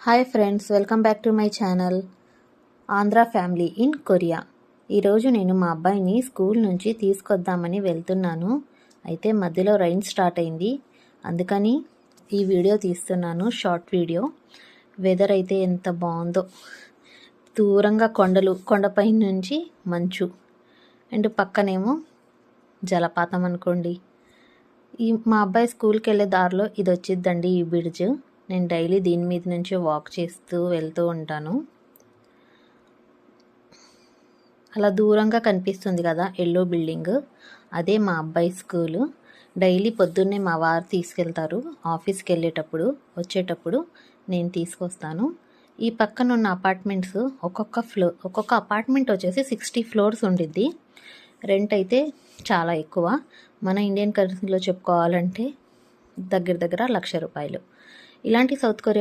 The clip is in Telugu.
Hi friends, welcome back to my channel Andhra family in Korea. ఈరోజు నేను మా అబ్బాయిని స్కూల్ నుంచి తీసుకొద్దామని వెళ్తున్నాను. అయితే మధ్యలో రైన్ స్టార్ట్ అయింది, అందుకని ఈ వీడియో తీస్తున్నాను, షార్ట్ వీడియో. వెదర్ అయితే ఎంత బాగుందో, దూరంగా కొండలు, కొండపై నుంచి మంచు అండ్ పక్కనేమో జలపాతం అనుకోండి. మా అబ్బాయి స్కూల్కి వెళ్ళే దారిలో ఇది వచ్చిద్దండి, ఈ బ్రిడ్జ్. నేను డైలీ దీని మీద నుంచి వాక్ చేస్తూ వెళ్తూ ఉంటాను. అలా దూరంగా కనిపిస్తుంది కదా ఎల్లో బిల్డింగ్, అదే మా అబ్బాయి స్కూలు. డైలీ పొద్దున్నే మా వారు తీసుకెళ్తారు ఆఫీస్కి వెళ్ళేటప్పుడు, వచ్చేటప్పుడు నేను తీసుకొస్తాను. ఈ పక్కన ఉన్న అపార్ట్మెంట్స్ ఒక్కొక్క అపార్ట్మెంట్ వచ్చేసి 60 ఫ్లోర్స్ ఉండిద్ది. రెంట్ అయితే చాలా ఎక్కువ. మన ఇండియన్ కరెన్సీలో చెప్పుకోవాలంటే దగ్గర దగ్గర 1,00,000 రూపాయలు. ఇలాంటి సౌత్ కొరియా